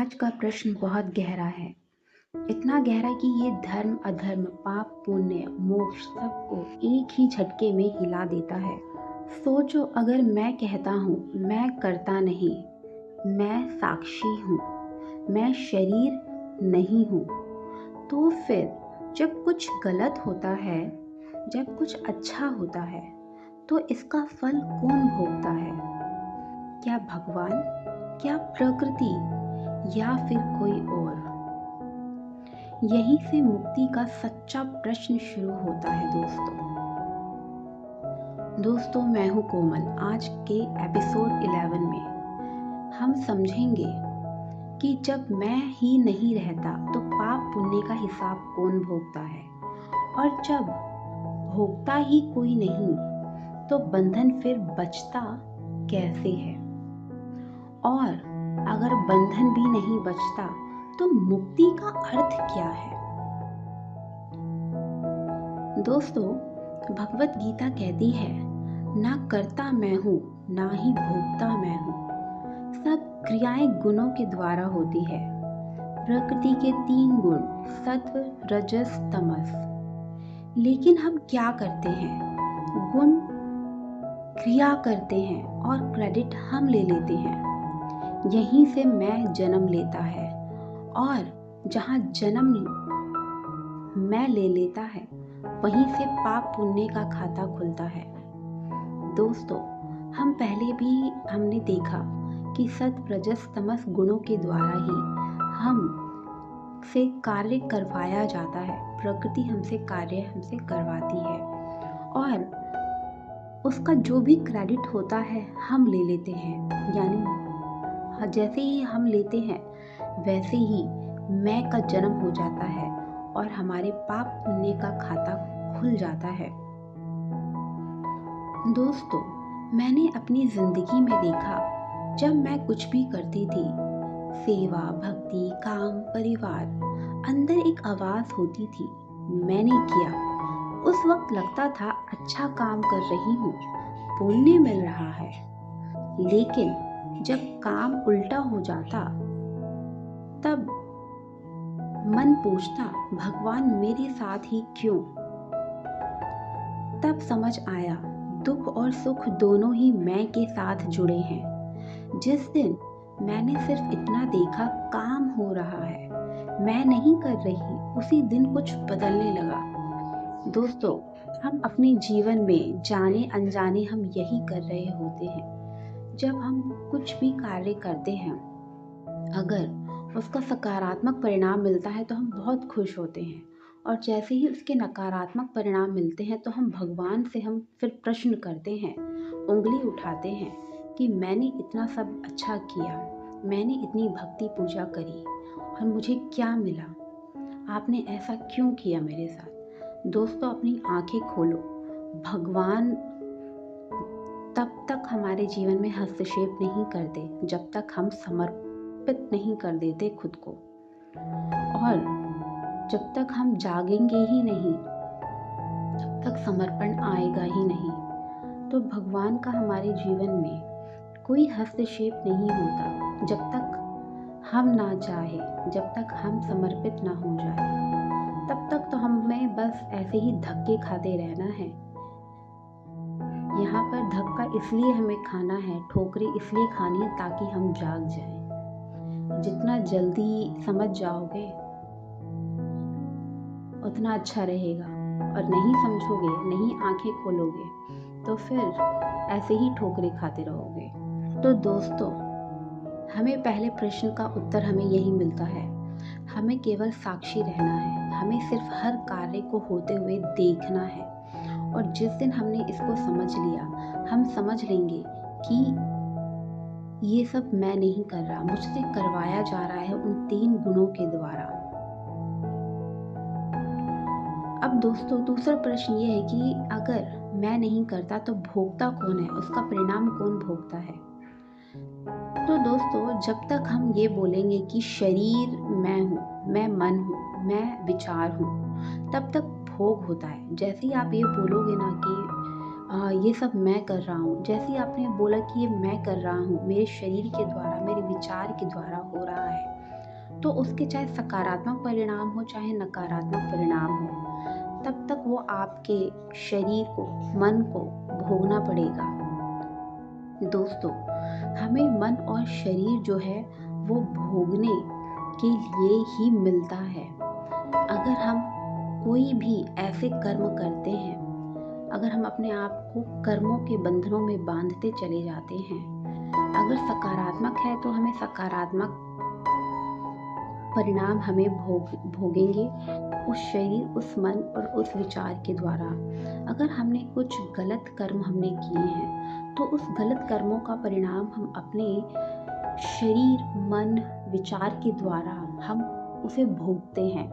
आज का प्रश्न बहुत गहरा है। इतना गहरा कि ये धर्म अधर्म पाप पुण्य मोक्ष सबको एक ही झटके में हिला देता है। सोचो, अगर मैं कहता हूँ मैं करता नहीं, मैं साक्षी हूँ, मैं शरीर नहीं हूँ, तो फिर जब कुछ गलत होता है, जब कुछ अच्छा होता है, तो इसका फल कौन भोगता है? क्या भगवान, क्या प्रकृति, या फिर कोई और? यहीं से मुक्ति का सच्चा प्रश्न शुरू होता है दोस्तों, मैं हूं कोमल। आज के एपिसोड 11 में हम समझेंगे कि जब मैं ही नहीं रहता तो पाप पुण्य का हिसाब कौन भोगता है, और जब भोगता ही कोई नहीं तो बंधन फिर बचता कैसे है, और अगर बंधन भी नहीं बचता तो मुक्ति का अर्थ क्या है? दोस्तों, भगवत गीता कहती है, ना करता मैं हूँ, ना ही भोगता मैं हूँ। सब क्रियाएं गुणों के द्वारा होती है। प्रकृति के 3 गुण, सत्व रजस तमस। लेकिन हम क्या करते हैं? गुण क्रिया करते हैं और क्रेडिट हम ले लेते हैं। यहीं से मैं जन्म लेता है, और जहाँ जन्म मैं ले लेता है वहीं से पाप पुण्य का खाता खुलता है। दोस्तों, हम पहले भी हमने देखा कि सत्व रजस तमस गुणों के द्वारा ही हम से कार्य करवाया जाता है। प्रकृति हमसे कार्य हमसे करवाती है, और उसका जो भी क्रेडिट होता है हम ले लेते हैं। यानी जैसे ही हम लेते हैं वैसे ही मैं का जन्म हो जाता है और हमारे पाप पुण्य का खाता खुल जाता है। दोस्तों, मैंने अपनी जिंदगी में देखा, जब मैं कुछ भी करती थी, सेवा भक्ति काम परिवार, अंदर एक आवाज होती थी, मैंने किया। उस वक्त लगता था अच्छा काम कर रही हूँ, पुण्य मिल रहा है। लेकिन जब काम उल्टा हो जाता तब मन पूछता, भगवान मेरे साथ ही क्यों? तब समझ आया, दुख और सुख दोनों ही मैं के साथ जुड़े हैं। जिस दिन मैंने सिर्फ इतना देखा काम हो रहा है, मैं नहीं कर रही, उसी दिन कुछ बदलने लगा। दोस्तों, हम अपने जीवन में जाने अनजाने हम यही कर रहे होते हैं। जब हम कुछ भी कार्य करते हैं, अगर उसका सकारात्मक परिणाम मिलता है तो हम बहुत खुश होते हैं, और जैसे ही उसके नकारात्मक परिणाम मिलते हैं तो हम भगवान से हम फिर प्रश्न करते हैं, उंगली उठाते हैं कि मैंने इतना सब अच्छा किया, मैंने इतनी भक्ति पूजा करी और मुझे क्या मिला? आपने ऐसा क्यों किया मेरे साथ? दोस्तों, अपनी आंखें खोलो। भगवान तब तक हमारे जीवन में हस्तक्षेप नहीं करते जब तक हम समर्पित नहीं कर देते खुद को, और जब तक हम जागेंगे ही नहीं तब तक समर्पण आएगा ही नहीं। तो भगवान का हमारे जीवन में कोई हस्तक्षेप नहीं होता जब तक हम ना चाहे, जब तक हम समर्पित ना हो जाए। तब तक तो हमें बस ऐसे ही धक्के खाते रहना है। यहाँ पर धक्का इसलिए हमें खाना है, ठोकरें इसलिए खानी है ताकि हम जाग जाएं। जितना जल्दी समझ जाओगे उतना अच्छा रहेगा, और नहीं समझोगे, नहीं आंखें खोलोगे, तो फिर ऐसे ही ठोकरें खाते रहोगे। तो दोस्तों, हमें पहले प्रश्न का उत्तर हमें यही मिलता है, हमें केवल साक्षी रहना है। हमें सिर्फ हर कार्य को होते हुए देखना है, और जिस दिन हमने इसको समझ लिया, हम समझ लेंगे कि ये सब मैं नहीं कर रहा, मुझसे करवाया जा रहा है उन 3 गुणों के द्वारा। अब दोस्तों, दूसरा प्रश्न ये है कि अगर मैं नहीं करता तो भोगता कौन है, उसका परिणाम कौन भोगता है? तो दोस्तों, जब तक हम ये बोलेंगे कि शरीर मैं हूँ, मैं मन हूँ, मैं विचार हूँ, तब तक भोग होता है। जैसे ही आप ये बोलोगे ना कि ये सब मैं कर रहा हूँ, जैसे ही आपने बोला कि ये मैं कर रहा हूँ, मेरे शरीर के द्वारा, मेरे विचार के द्वारा हो रहा है, तो उसके चाहे सकारात्मक परिणाम हो चाहे नकारात्मक परिणाम हो, तब तक वो आपके शरीर को, मन को भोगना पड़ेगा। दोस्तों, हमें मन और शरीर जो है वो भोगने के लिए ही मिलता है। अगर हम कोई भी ऐसे कर्म करते हैं, अगर हम अपने आप को कर्मों के बंधनों में बांधते चले जाते हैं, अगर सकारात्मक है तो हमें सकारात्मक परिणाम हमें भोगेंगे उस शरीर, उस मन और उस विचार के द्वारा। अगर हमने कुछ गलत कर्म हमने किए हैं तो उस गलत कर्मों का परिणाम हम अपने शरीर, मन, विचार के द्वारा हम उसे भोगते हैं।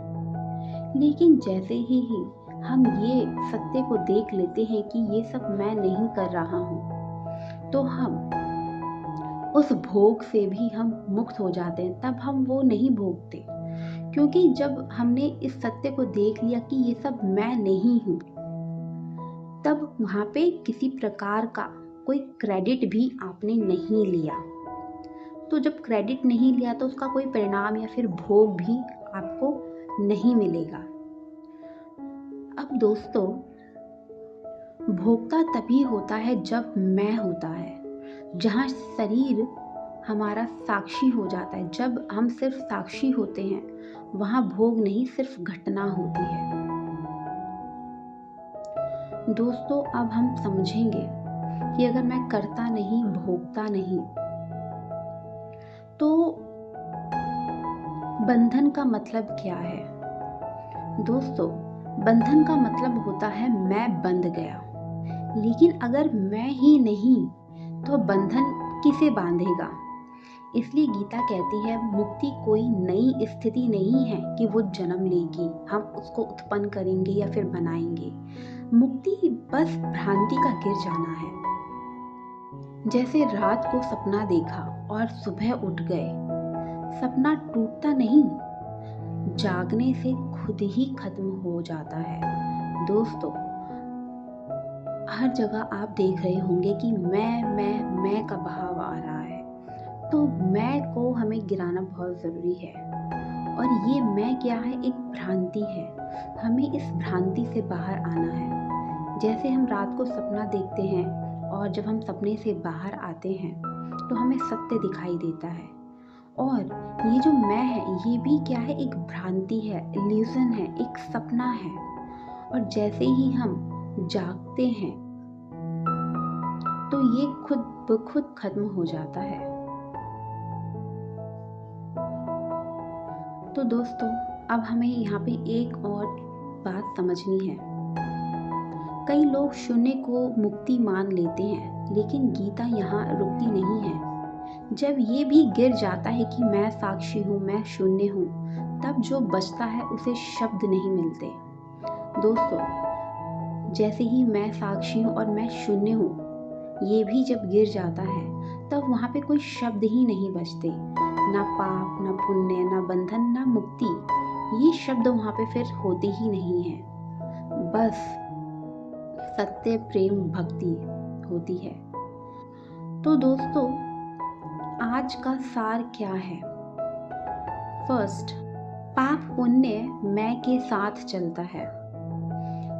लेकिन जैसे ही हम ये सत्य को देख लेते हैं कि ये सब मैं नहीं कर रहा हूँ, तो हम उस भोग से भी हम मुक्त हो जाते हैं। तब हम वो नहीं भोगते, क्योंकि जब हमने इस सत्य को देख लिया कि ये सब मैं नहीं हूँ, तब वहाँ पे किसी प्रकार का कोई क्रेडिट भी आपने नहीं लिया। तो जब क्रेडिट नहीं लिया तो उसका कोई परिणाम या फिर भोग भी आपको नहीं मिलेगा। अब दोस्तों, भोक्ता तभी होता है जब मैं होता है, जहाँ शरीर हमारा साक्षी हो जाता है। जब हम सिर्फ साक्षी होते हैं, वहाँ भोग नहीं, सिर्फ घटना होती है। दोस्तों, अब हम समझेंगे कि अगर मैं करता नहीं, भोगता नहीं, तो बंधन का मतलब क्या है? दोस्तों, बंधन का मतलब होता है मैं बंध गया। लेकिन अगर मैं ही नहीं तो बंधन किसे बांधेगा? इसलिए गीता कहती है, मुक्ति कोई नई स्थिति नहीं है कि वो जन्म लेगी, हम उसको उत्पन्न करेंगे या फिर बनाएंगे। मुक्ति बस भ्रांति का गिर जाना है। जैसे रात को सपना देखा और सुबह उठ गए, सपना टूटता नहीं, जागने से खुद ही खत्म हो जाता है। दोस्तों, हर जगह आप देख रहे होंगे कि मैं का बहाव आ रहा है। तो मैं को हमें गिराना बहुत ज़रूरी है। और ये मैं क्या है? एक भ्रांति है। हमें इस भ्रांति से बाहर आना है। जैसे हम रात को सपना देखते हैं और जब हम सपने से बाहर आते हैं तो हमें सत्य दिखाई देता है। और ये जो मैं है, ये भी क्या है? एक भ्रांति है, इल्यूजन है, एक सपना है। और जैसे ही हम जागते हैं तो ये खुद ब खुद खत्म हो जाता है। तो दोस्तों, अब हमें यहाँ पे एक और बात समझनी है। कई लोग शून्य को मुक्ति मान लेते हैं, लेकिन गीता यहाँ रुकती नहीं है। जब ये भी गिर जाता है कि मैं साक्षी हूँ, मैं शून्य हूँ, तब जो बचता है उसे शब्द नहीं मिलते। दोस्तों, जैसे ही मैं साक्षी हूँ और मैं शून्य हूँ, ये भी जब गिर जाता है, तब वहाँ पे कोई शब्द ही नहीं बचते। ना पाप, ना पुण्य, ना बंधन, ना मुक्ति, ये शब्द वहाँ पे फिर होते ही नहीं है। बस सत्य, प्रेम, भक्ति होती है। तो दोस्तों, आज का सार क्या है? फर्स्ट, पाप पुण्य मैं के साथ चलता है।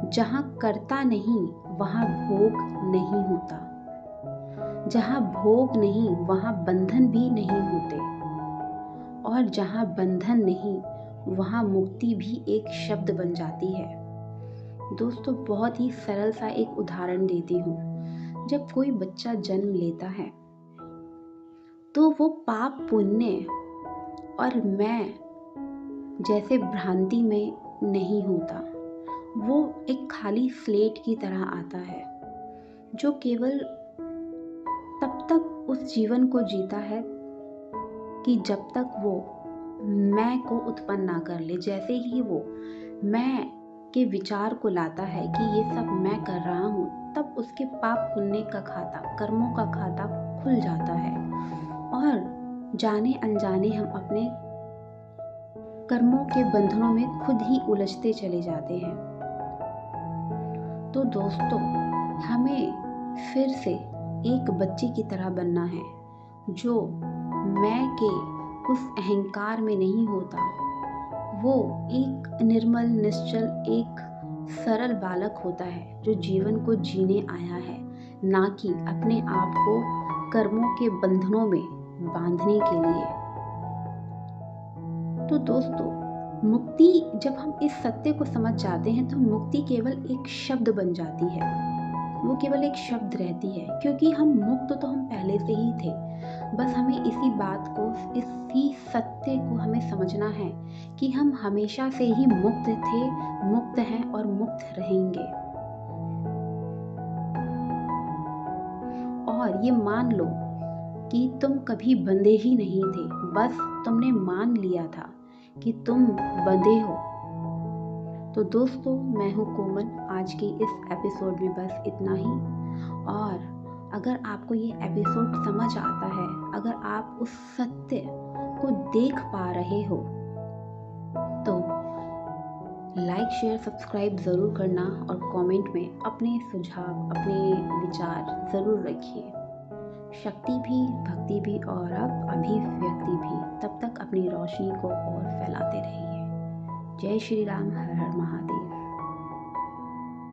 जहाँ करता नहीं वहाँ भोग नहीं होता। जहाँ भोग नहीं वहाँ बंधन भी नहीं होते। और जहाँ बंधन नहीं वहाँ मुक्ति भी एक शब्द बन जाती है। दोस्तों, बहुत ही सरल सा एक उदाहरण देती हूँ। जब कोई बच्चा जन्म लेता है तो वो पाप पुण्य और मैं जैसे भ्रांति में नहीं होता। वो एक खाली स्लेट की तरह आता है, जो केवल तब तक उस जीवन को जीता है कि जब तक वो मैं को उत्पन्न ना कर ले। जैसे ही वो मैं के विचार को लाता है कि ये सब मैं कर रहा हूँ, तब उसके पाप पुण्य का खाता, कर्मों का खाता खुल जाता है और जाने अनजाने हम अपने कर्मों के बंधनों में खुद ही उलझते चले जाते हैं। तो दोस्तों, हमें फिर से एक बच्चे की तरह बनना है, जो मैं के उस अहंकार में नहीं होता। वो एक निर्मल, निश्चल, एक सरल बालक होता है जो जीवन को जीने आया है, ना कि अपने आप को कर्मों के बंधनों में बांधने के लिए। तो दोस्तों, मुक्ति, जब हम इस सत्य को समझ जाते हैं तो मुक्ति केवल एक शब्द बन जाती है। वो केवल एक शब्द रहती है, क्योंकि हम मुक्त तो हम पहले से ही थे। बस हमें इसी बात को, इसी सत्य को हमें समझना है कि हम हमेशा से ही मुक्त थे, मुक्त हैं और मुक्त रहेंगे। और ये मान लो कि तुम कभी बंधे ही नहीं थे, बस तुमने मान लिया था कि तुम बंधे हो। तो दोस्तों, मैं हूँ कोमल। आज के इस एपिसोड में बस इतना ही। और अगर आपको ये एपिसोड समझ आता है, अगर आप उस सत्य को देख पा रहे हो, तो लाइक, शेयर, सब्सक्राइब ज़रूर करना और कमेंट में अपने सुझाव, अपने विचार ज़रूर रखिए। शक्ति भी, भक्ति भी और अब अभिव्यक्ति भी। तब तक अपनी रोशनी को और फैलाते रहिए। जय श्री राम, हर हर महादेव।